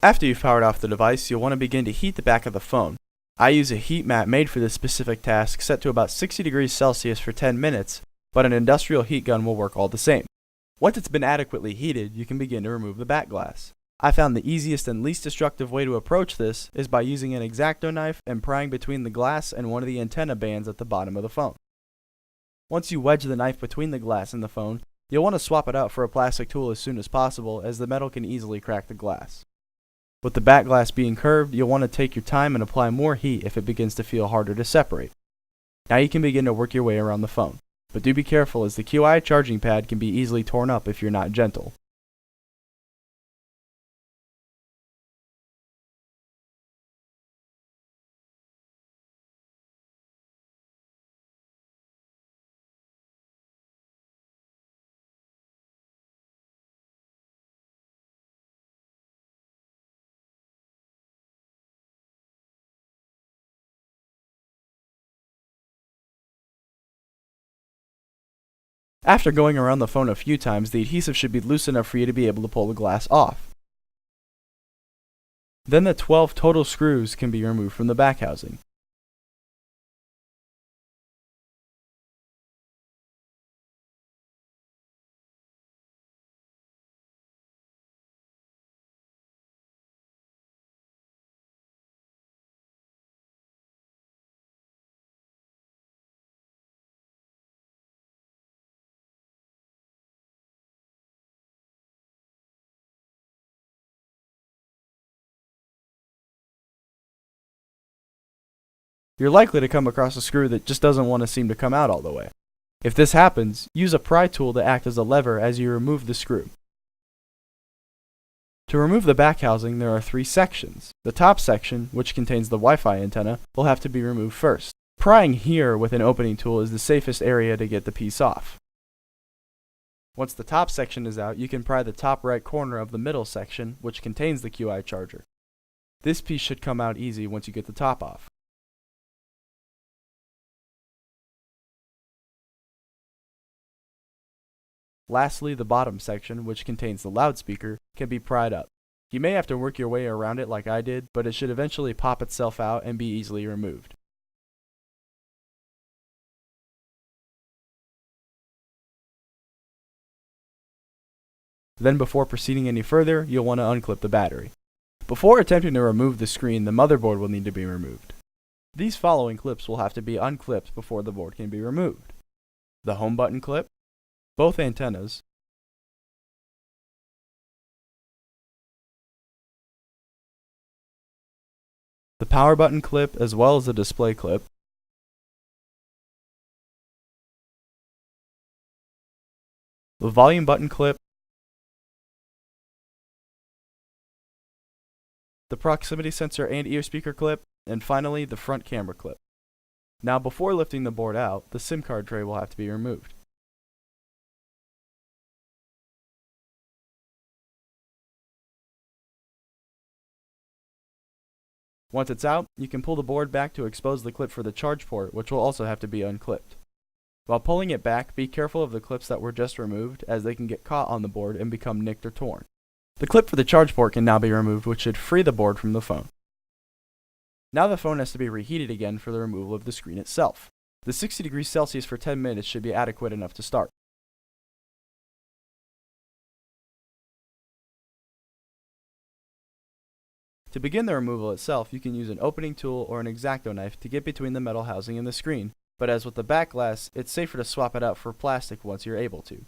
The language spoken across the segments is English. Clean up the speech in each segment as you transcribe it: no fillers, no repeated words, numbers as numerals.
After you've powered off the device, you'll want to begin to heat the back of the phone. I use a heat mat made for this specific task set to about 60 degrees Celsius for 10 minutes, but an industrial heat gun will work all the same. Once it's been adequately heated, you can begin to remove the back glass. I found the easiest and least destructive way to approach this is by using an X-Acto knife and prying between the glass and one of the antenna bands at the bottom of the phone. Once you wedge the knife between the glass and the phone, you'll want to swap it out for a plastic tool as soon as possible, as the metal can easily crack the glass. With the back glass being curved, you'll want to take your time and apply more heat if it begins to feel harder to separate. Now you can begin to work your way around the phone, but do be careful as the QI charging pad can be easily torn up if you're not gentle. After going around the phone a few times, the adhesive should be loose enough for you to be able to pull the glass off. Then the 12 total screws can be removed from the back housing. You're likely to come across a screw that just doesn't want to seem to come out all the way. If this happens, use a pry tool to act as a lever as you remove the screw. To remove the back housing, there are 3 sections. The top section, which contains the Wi-Fi antenna, will have to be removed first. Prying here with an opening tool is the safest area to get the piece off. Once the top section is out, you can pry the top right corner of the middle section, which contains the QI charger. This piece should come out easy once you get the top off. Lastly, the bottom section, which contains the loudspeaker, can be pried up. You may have to work your way around it like I did, but it should eventually pop itself out and be easily removed. Then before proceeding any further, you'll want to unclip the battery. Before attempting to remove the screen, the motherboard will need to be removed. These following clips will have to be unclipped before the board can be removed. The home button clip, both antennas, the power button clip as well as the display clip, the volume button clip, the proximity sensor and ear speaker clip, and finally the front camera clip. Now before lifting the board out, the SIM card tray will have to be removed. Once it's out, you can pull the board back to expose the clip for the charge port, which will also have to be unclipped. While pulling it back, be careful of the clips that were just removed, as they can get caught on the board and become nicked or torn. The clip for the charge port can now be removed, which should free the board from the phone. Now the phone has to be reheated again for the removal of the screen itself. The 60 degrees Celsius for 10 minutes should be adequate enough to start. To begin the removal itself, you can use an opening tool or an X-Acto knife to get between the metal housing and the screen, but as with the back glass, it's safer to swap it out for plastic once you're able to.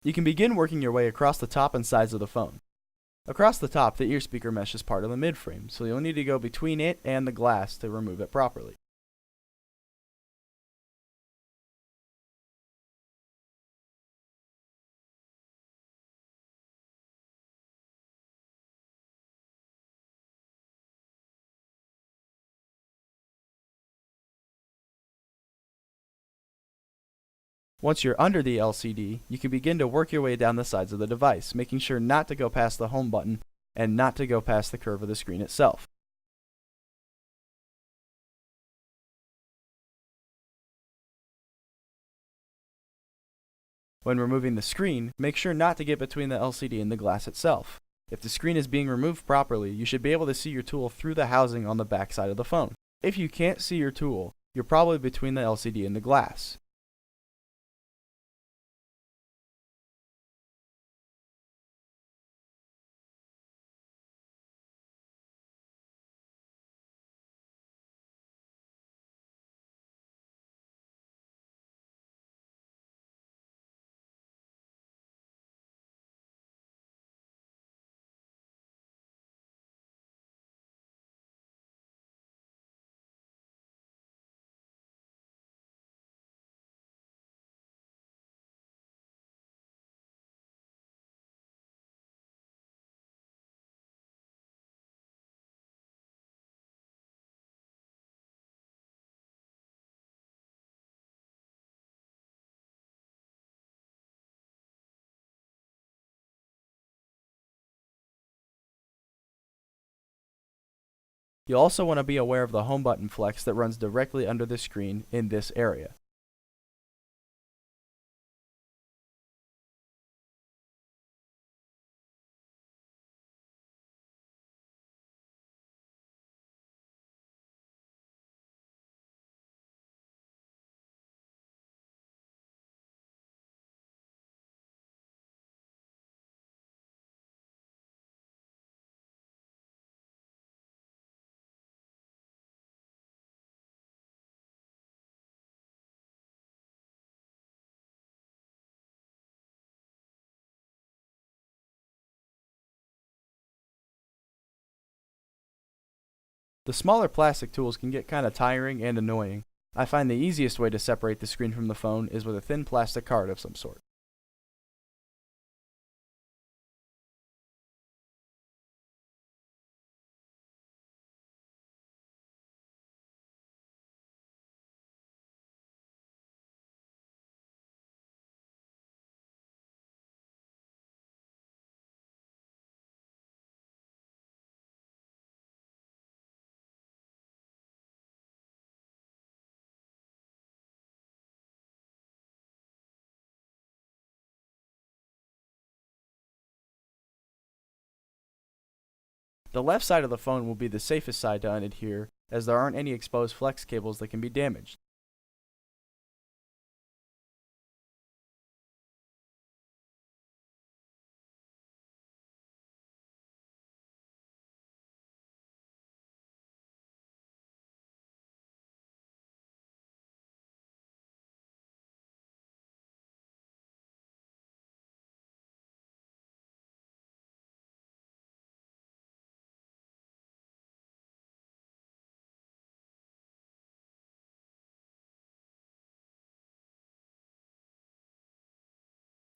You can begin working your way across the top and sides of the phone. Across the top, the ear speaker mesh is part of the midframe, so you'll need to go between it and the glass to remove it properly. Once you're under the LCD, you can begin to work your way down the sides of the device, making sure not to go past the home button and not to go past the curve of the screen itself. When removing the screen, make sure not to get between the LCD and the glass itself. If the screen is being removed properly, you should be able to see your tool through the housing on the back side of the phone. If you can't see your tool, you're probably between the LCD and the glass. You'll also want to be aware of the home button flex that runs directly under the screen in this area. The smaller plastic tools can get kind of tiring and annoying. I find the easiest way to separate the screen from the phone is with a thin plastic card of some sort. The left side of the phone will be the safest side to unadhere, as there aren't any exposed flex cables that can be damaged.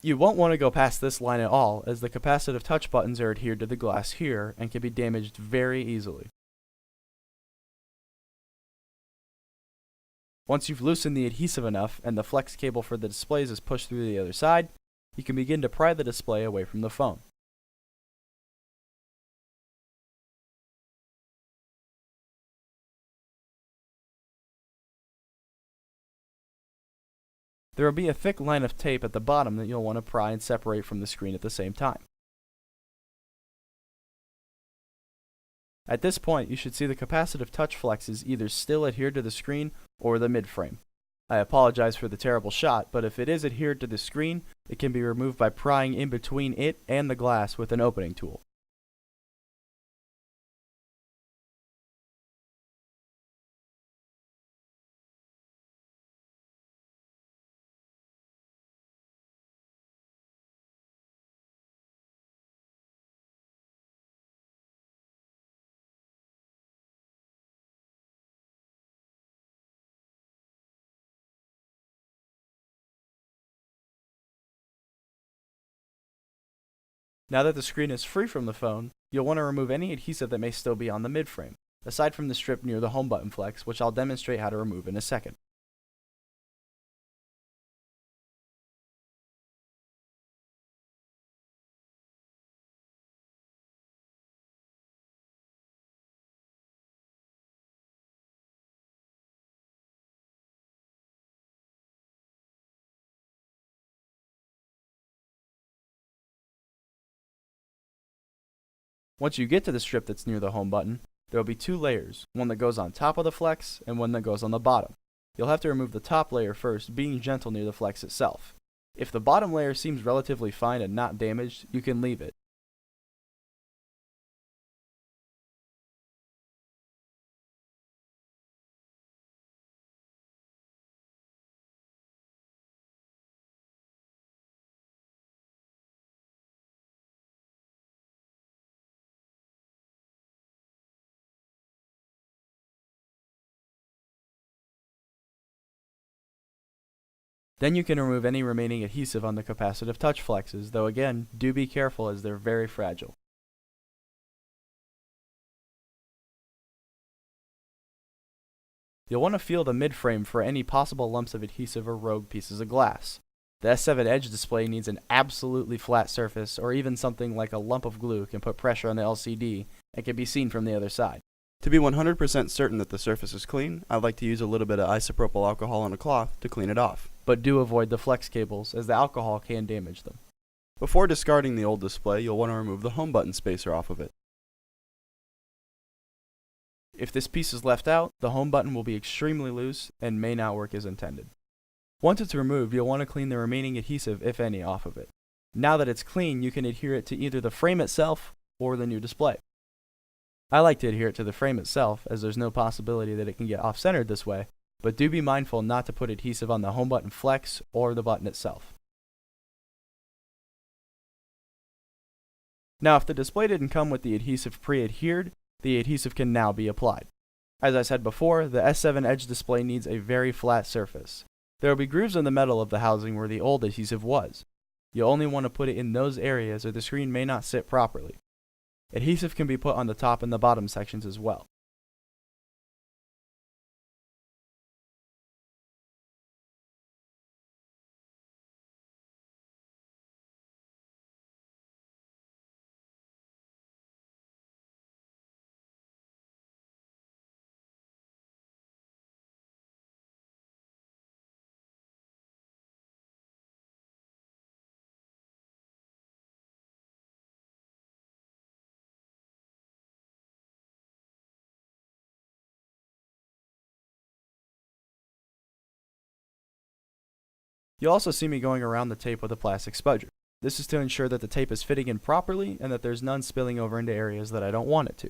You won't want to go past this line at all, as the capacitive touch buttons are adhered to the glass here and can be damaged very easily. Once you've loosened the adhesive enough and the flex cable for the displays is pushed through the other side, you can begin to pry the display away from the phone. There will be a thick line of tape at the bottom that you'll want to pry and separate from the screen at the same time. At this point, you should see the capacitive touch flexes either still adhered to the screen or the midframe. I apologize for the terrible shot, but if it is adhered to the screen, it can be removed by prying in between it and the glass with an opening tool. Now that the screen is free from the phone, you'll want to remove any adhesive that may still be on the midframe, aside from the strip near the home button flex, which I'll demonstrate how to remove in a second. Once you get to the strip that's near the home button, there will be two layers, one that goes on top of the flex and one that goes on the bottom. You'll have to remove the top layer first, being gentle near the flex itself. If the bottom layer seems relatively fine and not damaged, you can leave it. Then you can remove any remaining adhesive on the capacitive touch flexes, though again, do be careful as they're very fragile. You'll want to feel the mid-frame for any possible lumps of adhesive or rogue pieces of glass. The S7 Edge display needs an absolutely flat surface, or even something like a lump of glue can put pressure on the LCD and can be seen from the other side. To be 100% certain that the surface is clean, I like to use a little bit of isopropyl alcohol on a cloth to clean it off. But do avoid the flex cables, as the alcohol can damage them. Before discarding the old display, you'll want to remove the home button spacer off of it. If this piece is left out, the home button will be extremely loose and may not work as intended. Once it's removed, you'll want to clean the remaining adhesive, if any, off of it. Now that it's clean, you can adhere it to either the frame itself or the new display. I like to adhere it to the frame itself, as there's no possibility that it can get off-centered this way, but do be mindful not to put adhesive on the home button flex or the button itself. Now, if the display didn't come with the adhesive pre-adhered, the adhesive can now be applied. As I said before, the S7 Edge display needs a very flat surface. There will be grooves in the metal of the housing where the old adhesive was. You'll only want to put it in those areas or the screen may not sit properly. Adhesive can be put on the top and the bottom sections as well. You'll also see me going around the tape with a plastic spudger. This is to ensure that the tape is fitting in properly and that there's none spilling over into areas that I don't want it to.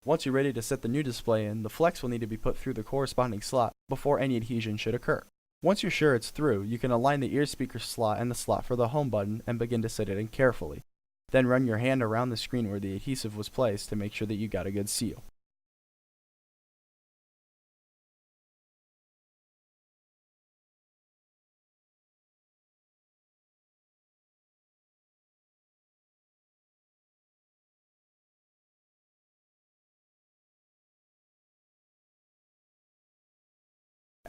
Once you're ready to set the new display in, the flex will need to be put through the corresponding slot before any adhesion should occur. Once you're sure it's through, you can align the ear speaker slot and the slot for the home button and begin to set it in carefully. Then run your hand around the screen where the adhesive was placed to make sure that you got a good seal.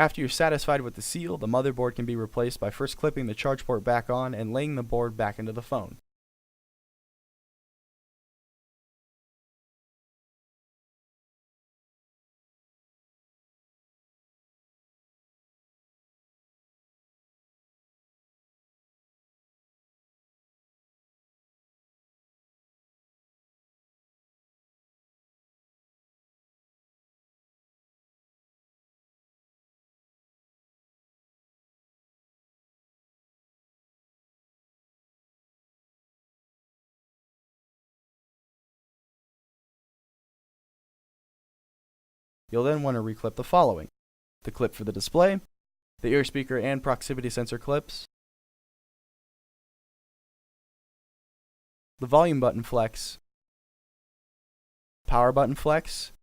After you're satisfied with the seal, the motherboard can be replaced by first clipping the charge port back on and laying the board back into the phone. You'll then want to reclip the following: the clip for the display, the ear speaker and proximity sensor clips, the volume button flex, power button flex,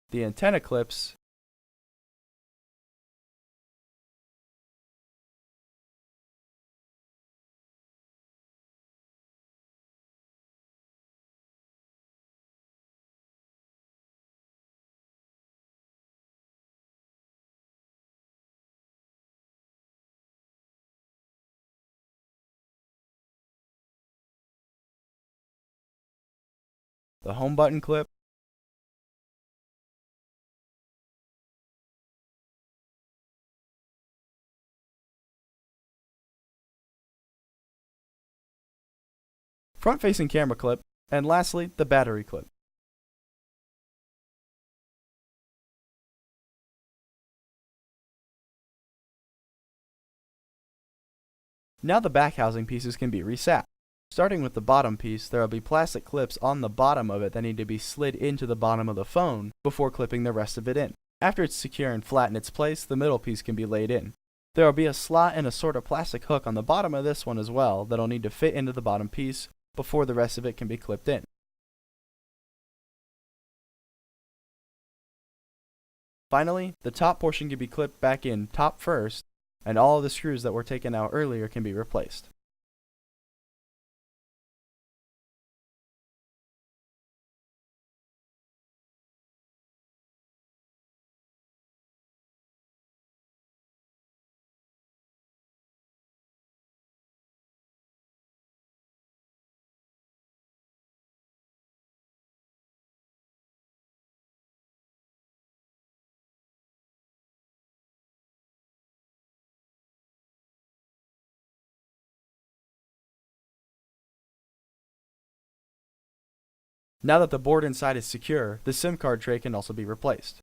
the antenna clips, the home button clip, front-facing camera clip, and lastly, the battery clip. Now the back housing pieces can be reset. Starting with the bottom piece, there will be plastic clips on the bottom of it that need to be slid into the bottom of the phone before clipping the rest of it in. After it's secure and flat in its place, the middle piece can be laid in. There will be a slot and a sort of plastic hook on the bottom of this one as well that will need to fit into the bottom piece before the rest of it can be clipped in. Finally, the top portion can be clipped back in top first, and all of the screws that were taken out earlier can be replaced. Now that the board inside is secure, the SIM card tray can also be replaced.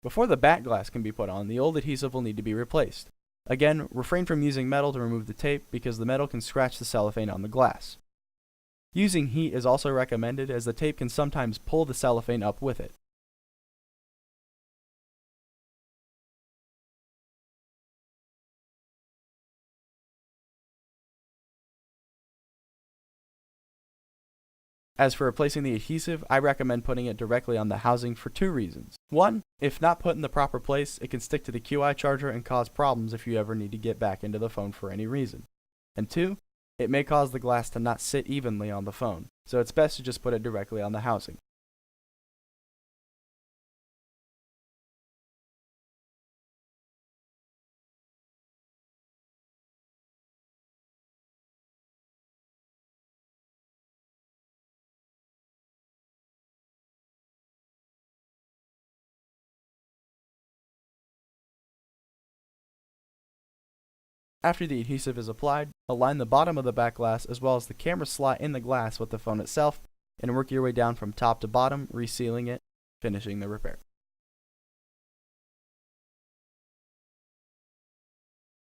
Before the back glass can be put on, the old adhesive will need to be replaced. Again, refrain from using metal to remove the tape because the metal can scratch the cellophane on the glass. Using heat is also recommended as the tape can sometimes pull the cellophane up with it. As for replacing the adhesive, I recommend putting it directly on the housing for two reasons. One, if not put in the proper place, it can stick to the QI charger and cause problems if you ever need to get back into the phone for any reason. And two, it may cause the glass to not sit evenly on the phone, so it's best to just put it directly on the housing. After the adhesive is applied, align the bottom of the back glass as well as the camera slot in the glass with the phone itself, and work your way down from top to bottom, resealing it, finishing the repair.